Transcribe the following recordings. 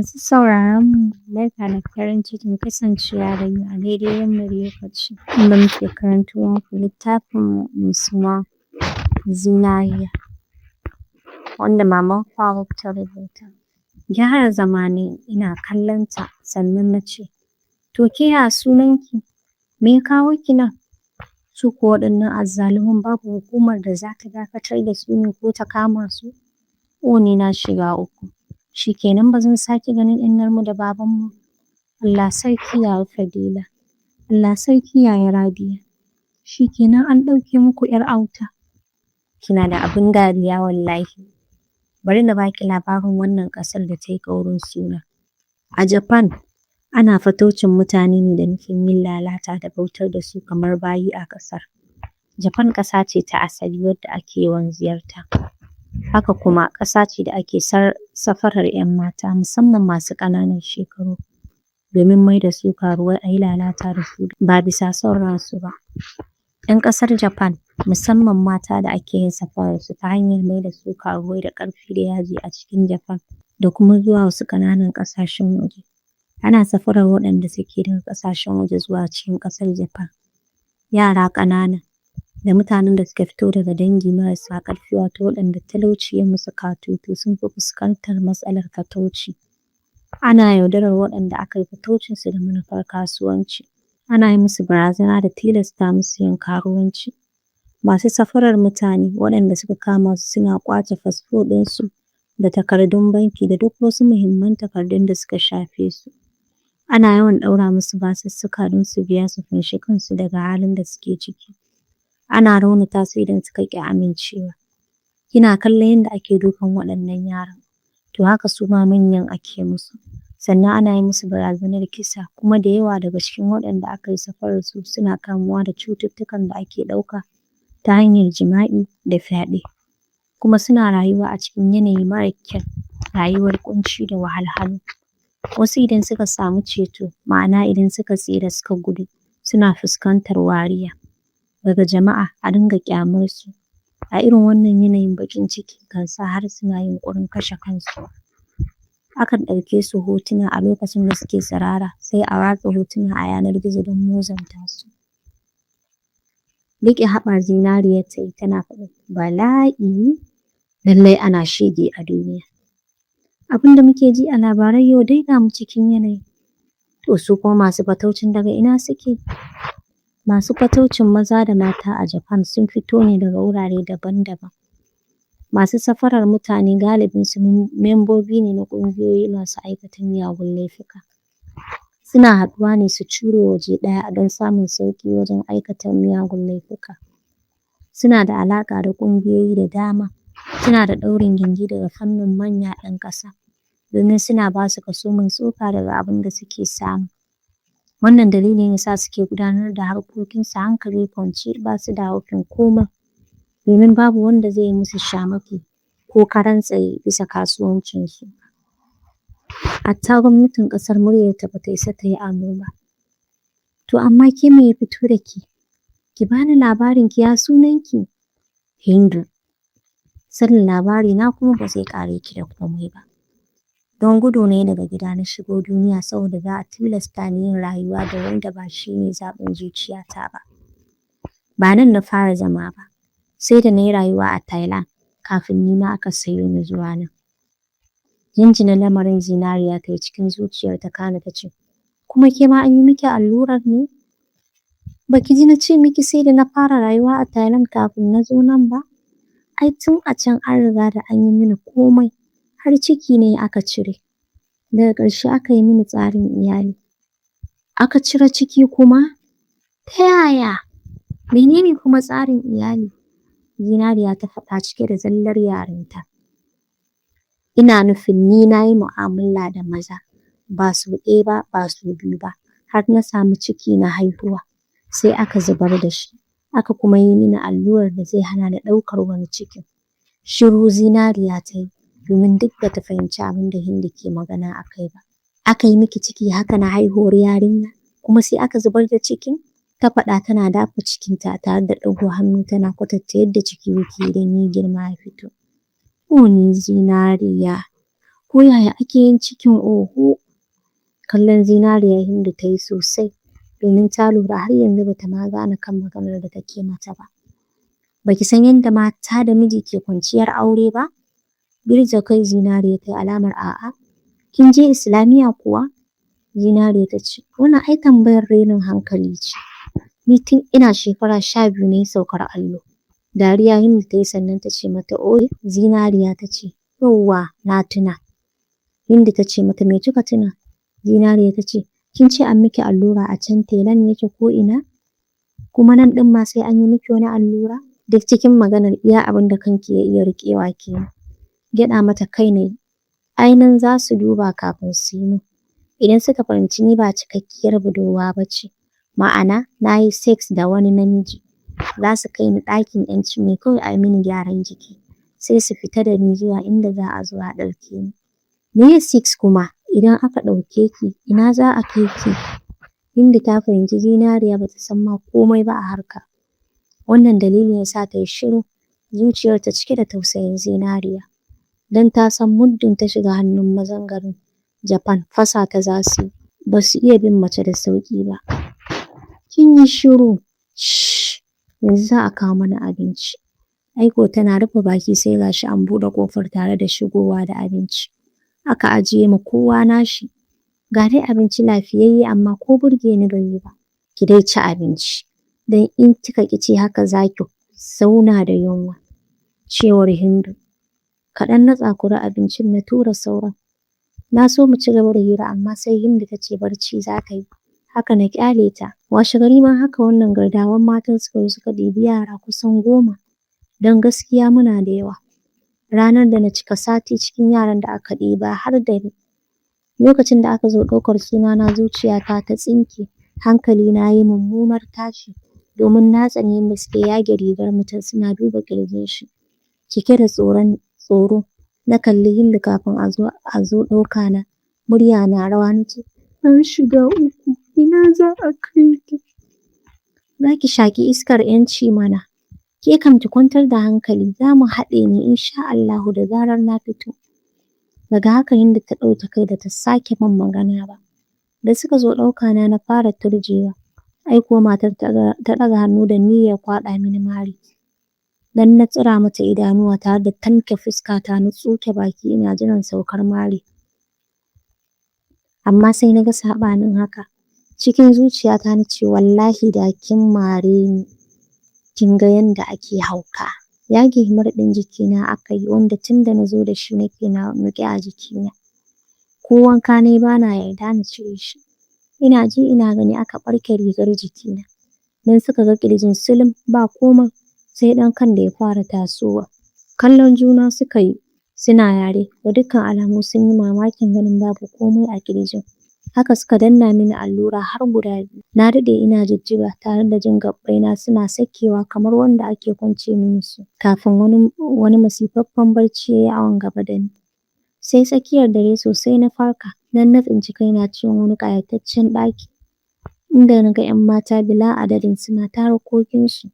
Masu sauraron mu, barka da farin cikin kasancewa da mu a daidai wannan lokaci inda muke karanto muku littafin mai suna Zinariya wanda Maman Faruk ta rubuta. Gyara zama nayi ina kallon ta sannan na ce, to ke ya sunanki? Me ya kawo ki nan? Su kuwa waɗannan azzaluman babu hukumar da za ta dakatar da su ne ko ta kama su? Ni na shiga uku. Shi kenan ba zan sake ganin innarmu da babanmu. Allah sarki ya Fadila. Allah sarki ya Rabi'a. Shi kenan an ɗauke muku 'yar auta. Kina da abin dariya wallahi. Bari na baki labarin wannan ƙasar da ta yi ƙaurin suna. A Japan, ana fataucin mutane ne da nufin yin lalata da bautar da su kamar bayi a ƙasar. Japan ƙasa ce ta asali wadda ake yawan ziyarta. Haka kuma ƙasa ce da ake safarar 'yan mata musamman masu ƙananan shekaru domin mai da su karuwai a yi lalata da su ba bisa son ransu ba. 'Yan ƙasar Japan musamman mata da ake yin safarar su ta hanyar mai da su karuwai da ƙarfi da yaji a cikin Japan da kuma zuwa wasu ƙananan ƙasashen waje. Ana safarar waɗanda suke daga ƙasashen waje zuwa cikin ƙasar Japan. Yara ƙanana da mutanen da suka fito daga dangi marasa ƙarfi wato waɗanda talauci ya musu katutu sun fi fuskantar matsalar fatauci. Ana yaudarar waɗanda aka yi fataucinsu da manufar kasuwanci. Ana yi musu barazana da tilasta musu yin karuwanci. Masu safarar mutane waɗanda suka kama su suna ƙwace fasfo ɗinsu da takardun banki da duk wasu muhimman takardun da suka shafe su. Ana yawan ɗaura musu basussuka don su biya su fanshi kansu daga halin da suke ciki. Ana raunata su idan suka ƙi amincewa. Kina kallon yadda ake dukan waɗannan yaran. To haka su ma manyan ake musu. Sannan ana yi musu barazanar kisa kuma da yawa daga cikin waɗanda aka yi safarar su suna kamuwa da cututtukan da ake ɗauka ta hanyar jima'i da fyaɗe. Kuma suna rayuwa a cikin yanayi mara kyau, rayuwar ƙunci da wahalhalu. Wasu idan suka samu ceto, ma'ana idan suka tsira suka gudu, suna fuskantar wariya daga jama'a a dinga ƙyamar su. A irin wannan yanayin baƙin ciki kan sa har suna yunƙurin kashe kansu. Akan ɗauke su hotuna a lokacin da suke tsirara sai a watsa hotuna a yanar gizo don muzanta su. Riƙe haɓa Zinariya ta yi tana faɗin bala'i, lallai ana shege a duniya. Abin da muke ji a labarai yau dai ga mu cikin yanayi. To su kuma masu fataucin daga ina suke? Masu fataucin maza da mata a Japan sun fito ne daga wurare daban-daban. Masu safarar mutane galibinsu membobi ne na ƙungiyoyi masu aikata miyagun laifuka. Suna haɗuwa ne su cure waje ɗaya don samun sauƙi wajen aikata miyagun laifuka. Suna da alaƙa da ƙungiyoyi da dama. Suna da ɗaurin gindi daga fannin manya 'yan ƙasa domin suna ba su kaso mai tsoka daga abin da suke samu. Wannan dalilin yasa suke gudanar da harkokinsu hankali kwance ba su da haufin komai domin babu wanda zai yi musu shamaki ko karan tsaye bisa kasuwancinsu. Hatta gwamnatin ƙasar muryarta ba ta isa ta yi amo ba. To amma ke me ya fito da ke? Ki bani labarin ki, ya sunanki? Hindu. Sanin labari na kuma ba zai ƙare ki da komai ba. Don gudu ne daga gida na shigo duniya saboda za a tilasta ni yin rayuwa da wanda ba shi ne zaɓin zuciyata ba. Ba nan na fara zama ba, sai da na yi rayuwa a Thailand kafin ni ma aka sayo ni zuwa nan. Jinjina lamarin Zinariya ta yi cikin zuciyarta kana ta ce, kuma ke ma an yi miki allurar ne? Baki ji na ce miki sai da na fara rayuwa a Thailand kafin na zo nan ba? Ai tun a can an riga da an yi mini komai. Har ciki ne aka cire. Daga ƙarshe aka yi mini tsarin iyali. Aka cire ciki kuma? Ta yaya? Menene kuma tsarin iyali? Zinariya ta faɗa cike da zallar yarinta. Ina nufin ni na yi mu'amala da maza, ba su ɗaya ba, ba su biyu ba, har na samu ciki na haihuwa. Sai aka zubar da shi. Aka kuma yi mini allurar da zai hana ni ɗaukar wani cikin. Shiru Zinariya ta yi. Domin duk da ta fahimci abin da Hindu ke magana a kai ba. Aka yi miki ciki haka na haihuwar yarinya kuma sai aka zubar da cikin? Ta faɗa tana dafa cikinta tare da ɗago hannu tana kwatanta yadda ciki yake idan ya girma ya fito. Ni Zinariya, ko yaya ake yin cikin oho. Kallon Zinariya Hindu ta yi sosai domin ta lura har yanzu bata ma gane kan maganar da take mata ba. Baki san yadda mata da miji ke kwanciyar aure ba? Girgiza kai Zinariya ta yi alamar a'a. Kin je Islamiyya kuwa? Zinariya ta ce, wannan ai tambayar renin hankali ce. Ni tun ina shekara 12 ne saukar allo. Dariya Hindu ta yi sannan ta ce mata oye. Zinariya ta ce, yauwa na tuna. Hindu ta ce mata me kika tuna? Zinariya ta ce, kin ce an miki allura a can telan yake ko ina? Kuma nan ɗin ma sai an yi miki wani allura? Duk cikin maganar iya abin da kanki ya iya riƙewa kenan. Gyaɗa mata kai ne. Ainihin za su duba kafin su yi min. Idan suka fahimci ni ba cikakkiyar budurwa ba ce, ma'ana na yi sex da wani namiji, za su kai ni ɗakin ‘yanci mai kawai a yi mini gyaran jiki, sai su fita da ni zuwa inda za a zo a ɗauke ni. Me sex kuma? Idan aka ɗauke ki, ina za a kai ki? Hindu ta fahimci Zinariya ba ta san ma komai ba a harka. Wannan dalilin ya sa ta yi shiru, zuciyarta cike da tausayin Zinariya. Don ta san muddin ta shiga hannun mazan garin Japan fasa ta za su yi. Ba su iya bin mace da sauƙi ba. Kin yi shiru. Yanzu za a kawo mana abinci. Aiko tana rufe baki sai gashi an buɗe ƙofar tare da shigowa da abinci. Aka ajiye ma kowa nashi. Ga dai abinci lafiyayye amma ko burge ni bai yi ba. Ki dai ci abinci. Don in kika ƙi ci haka za ki zauna da yunwa. Cewar Hindu. Kaɗan na tsakuri abincin na tura sauran. Na so mu ci gaba da hira amma sai Hindu ta ce barci za ta yi. Haka na ƙyale ta. Washe gari ma haka wannan gardawan matan suka yi suka ɗibi yara kusan 10. Don gaskiya muna da yawa. Ranar da na cika sati cikin yaran da aka ɗiba har da ni. Lokacin da aka zo ɗaukar sunana zuciyata ta tsinke. Hankali na yi mummunar tashi. Domin na tsani yadda suke yage rigar mutum suna duba ƙirjin shi. Cike da tsoro. Na kalli Hindu kafin a zo ɗauka na. Murya na rawa na ce, an shiga uku, ina za a kai ki? Za ki shaƙi iskar ‘yanci mana. Ke kam ki kwantar da hankali, za mu haɗe ni insha Allahu da zarar na fito. Daga haka Hindu ta ɗauke kai da ta sake min magana ba. Da suka zo ɗauka na fara turjewa. Aiko matar ta ɗaga hannu da niyyar kwaɗa mini mari. Dan na tsira mata idanuwa tare da tanke fuskata na tsuke baki ina jiran saukar mari. Amma sai na ga saɓanin haka. Cikin zuciyata na ce wallahi da kin mare ni. Kin ga yanda ake hauka. Yage murɗin jikina aka yi wanda tun da na zo da shi nake nuƙe a jikina. Ko wanka ne ba na yarda na cire shi. Ina ji ina gani aka ɓarke rigar jikina. Don suka ga ƙirjin sulim ba komai. Sai ɗan kan da ya fara tasowa. Kallon juna suka yi suna yare da dukkan alamu sun yi mamakin ganin babu komai a ƙirjin. Haka suka danna mini allura har guda 2. Na daɗe ina jijjiga tare da jin gabbaina suna sakewa kamar wanda ake kwance mini su. Kafin wani masifaffen barci ya yi awon gaba da ni. Sai tsakiyar dare sosai na farka don na tsinci kaina cikin wani ƙayataccen ɗaki. Inda na ga 'yan mata bila adadin suna ta harkokinsu.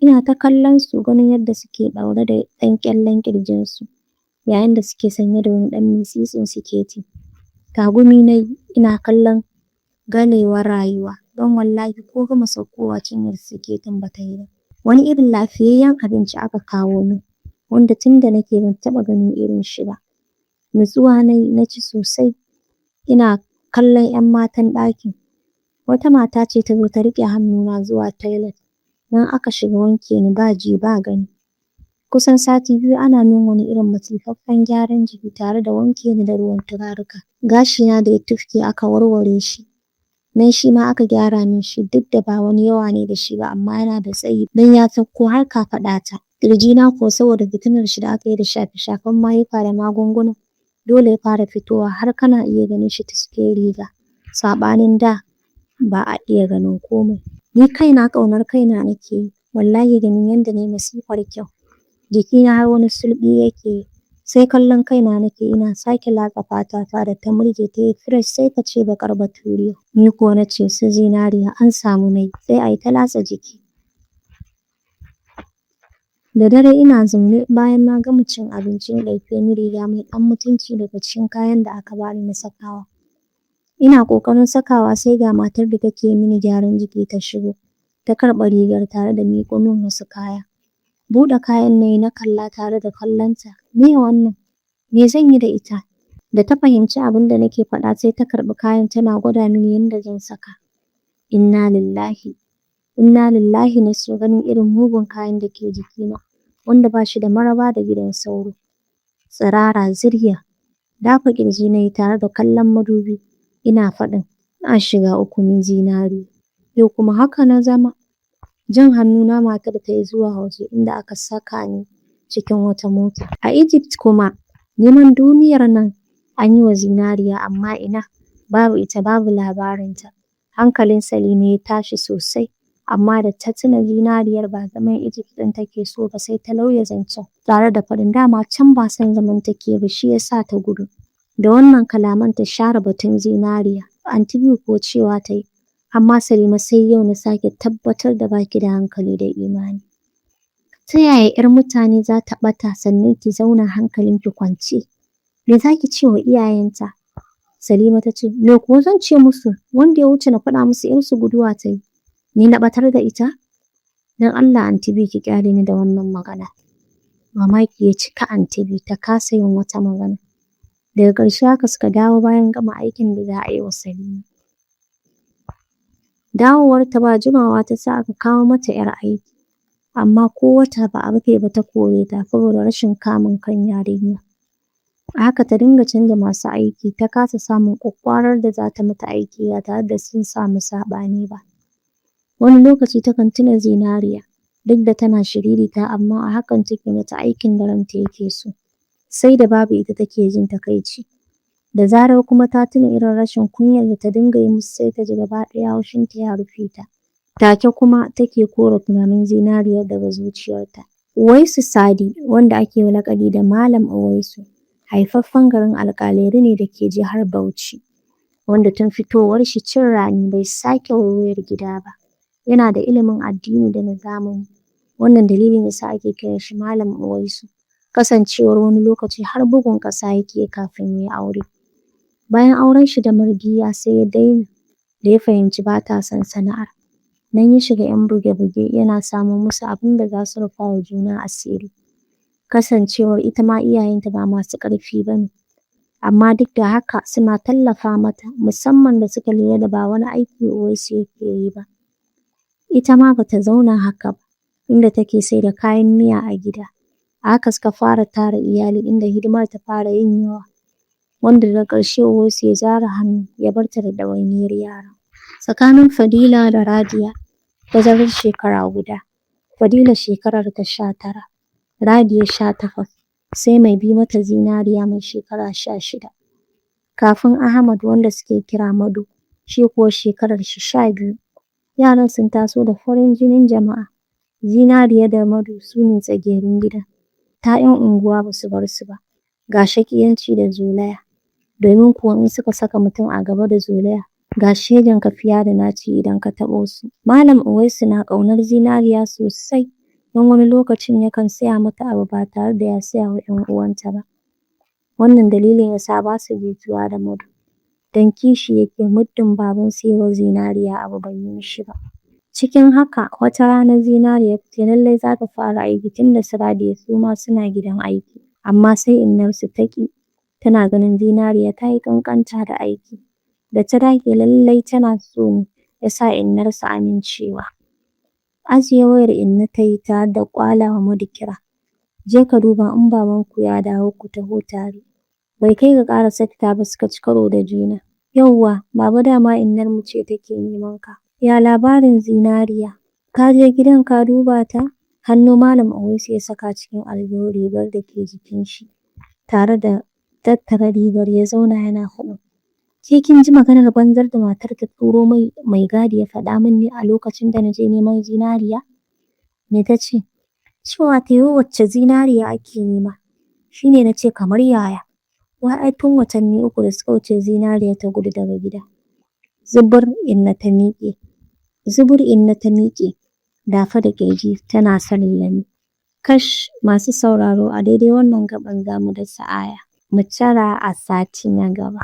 Ina ta kallon su ganin yadda suke ɗaure da ɗan ƙyallen ƙirjinsu. Yayin da suke sanye da wani ɗan mitsitsin siketi. Tagumi na yi ina kallon ganewar rayuwa. Don wallahi ko gama saukowa cinyar siketin ba ta yi ba. Wani irin lafiyayyen abinci aka kawo min. Wanda tun da nake ban taɓa ganin irin shi ba. Nutsuwa na yi na ci sosai. Ina kallon 'yan matan ɗakin. Wata mata ce ta zo ta riƙe hannuna zuwa toilet. Nan aka shiga wanke ni ba ji ba gani. Kusan sati 2 ana min wani irin masifaffen gyaran jiki tare da wanke ni da ruwan turaruka. Gashina da ya tufke aka warware shi. Nan shi ma aka gyara min shi duk da ba wani yawa ne da shi ba amma yana da tsayi don ya sauko har kafaɗata. Ƙirjina ko saboda fitinar shi da aka yi da shafe-shafen mayuka da magunguna. Dole ya fara fitowa har kana iya ganin shi ta cikin riga. Saɓanin da ba a iya ganin komai. Ni kaina ƙaunar kaina nake yi. Wallahi ganin yadda na yi masifar kyau. Jikina har wani sulɓi yake yi. Sai kallon kaina nake ina sake latsa fatata da ta murje ta yi fresh sai ka ce baƙar baturiya. Ni kuwa na ce su Zinariya an samu mai sai a yi ta latsa jiki. Da dare ina zaune bayan na gama cin abinci na ɗauki wani riga mai ɗan mutunci daga cikin kayan da aka bani na sakawa. Ina ƙoƙarin sakawa sai ga matar da take mini gyaran jiki ta shigo. Ta karɓa rigar tare da miƙo min wasu kaya. Buɗe kayan nayi na kalla tare da kallonta. Me wannan? Me zan yi da ita? Da ta fahimci abin da nake faɗa sai ta karɓi kayan tana gwada mini yadda zan saka. Inna lillahi na so ganin irin mugun kayan da ke jikina wanda ba shi da maraba da gidan sauro. Tsirara zirya. Dafa ƙirji na yi tare da kallon madubi. Ina faɗin na shiga uku min zinari. Yau kuma haka na zama. Jan hannuna matar ta yi zuwa waje inda aka saka ni cikin wata mota. A Egypt kuma neman duniyar nan an yi wa zinariya amma ina babu ita babu labarinta. Hankalin Salima ya tashi sosai amma da ta tuna zinariyar ba zaman Egypt ɗin take so ba sai ta lauya zancen tare da faɗin dama can ba son zaman take ba shi ya sa ta gudu. Da wannan kalaman ta share batun zinariya. Anti Biyu ko cewa ta yi amma Salima sai yau na sake tabbatar da baki da hankali da imani. Ta yaya 'yar mutane za ta ɓata sannan ki zauna hankalinki kwance? Me za ki ce wa iyayenta? Salima ta ce, me kuwa zan ce musu wanda ya wuce na faɗa musu 'yarsu guduwa ta yi. Ni na ɓatar da ita? Don Allah Anti Biyu ki ƙyale ni da wannan magana. Mamaki ya cika Anti Biyu ta kasa yin wata magana. Daga ƙarshe haka suka dawo bayan gama aikin da za a yi wa Salima. Dawowarta ba jimawa ta sa aka kawo mata 'yar aiki. Amma ko wata ba a rufe ba ta kore ta saboda rashin kamun kan yarinya. A haka ta dinga canza masu aiki ta kasa samun ƙwaƙƙwarar da za ta mata aiki ba tare da sun samu saɓani ba. Wani lokaci takan tuna zinariya duk da tana shiririta amma a hakan take mata aikin da ranta yake so. Sai da babu ita take jin takaici. Da zarar kuma ta tuna irin rashin kunyar da ta dinga yi musu sai ta ji gaba ɗaya haushinta ya rufe ta. Take kuma take kore tunanin zinariyar daga zuciyarta. Uwaisu Sadi wanda ake wa laƙabi da Malam Uwaisu haifaffen garin Alƙaleri ne da ke jihar Bauchi wanda tun fitowar shi cin rani bai sake waiwayar gida ba. Yana da ilimin addini da na zamani. Wannan dalilin yasa ake kiran shi Malam Uwaisu. Kasancewar wani lokaci har bugun ƙasa yake kafin ya yi aure. Bayan auren shi da Mardiya sai ya daina da ya fahimci ba ta son sana'ar. Nan ya shiga 'yan buge-buge yana samun musu abin da za su rufa wa juna asiri. Kasancewar ita ma iyayenta ba masu ƙarfi ba ne. Amma duk da haka suna tallafa mata musamman da suka lura da ba wani aiki Uwaisu yake yi ba. Ita ma ba ta zauna haka ba inda take sai da kayan miya a gida. A haka suka fara tara iyali inda hidimar ta fara yin yawa. Wanda daga ƙarshe Uwaisu ya zara hannu ya bar ta da ɗawainiyar yara. Tsakanin Fadila da Radiya tazarar shekara guda. Fadila shekarar ta 19, Radiya 18, sai mai bi mata Zinariya mai shekara 16. Kafin Ahmad wanda suke kira Madu, shi kuwa shekarar shi 12. Yaran sun taso da farin jinin jama'a. Zinariya da Madu su ne tsagerin gida. 'Ya'yan unguwa ba su bar su ba. Ga shaƙiyanci da zolaya. Domin kuwa in suka saka mutum a gaba da zolaya, ga shegen kafiya da naci idan ka taɓo su. Malam Uwaisu na ƙaunar Zinariya sosai don wani lokacin yakan saya mata abu ba tare da ya saya wa 'yan uwanta ba. Wannan dalilin ya sa ba su jituwa da Madu. Don kishi yake muddin babansu ya yi wa Zinariya abu bai yi mishi ba. Cikin haka wata rana Zinariya ta ce lallai za ta fara aiki tunda su Radiya su ma suna gidan aiki. Amma sai innarsu ta ƙi. Tana ganin Zinariya ta yi ƙanƙanta da aiki. Da ta dage lallai tana so ne ya sa innarsu amincewa. Ajiye wayar inna ta yi tare da ƙwala wa Madu kira. Je ka duba in babanku ya dawo ku taho tare. Bai kai ga ƙarasa fita ba suka ci karo da juna. Yauwa, baba dama innarmu ce take neman ka. Ya labarin Zinariya? Ka je gidan ka duba ta? Hannu Malam Uwaisu ya saka cikin aljihun rigar da ke jikin shi. Tare da tattara rigar ya zauna yana faɗin. Ke kin ji maganar banzar da matar ta turo mai gadi ya faɗa min ne a lokacin da na je neman Zinariya? Me ta ce? Cewa ta yi wacce Zinariya ake nema. Shi ne na ce kamar yaya. Wai ai tun watanni 3 da suka wuce Zinariya ta gudu daga gida. Zubur inna ta miƙe. Dafa da ƙirji tana salilami. Masu sauraro, a daidai wannan gaɓar za mu dasa aya. Mu tara a sati na gaba.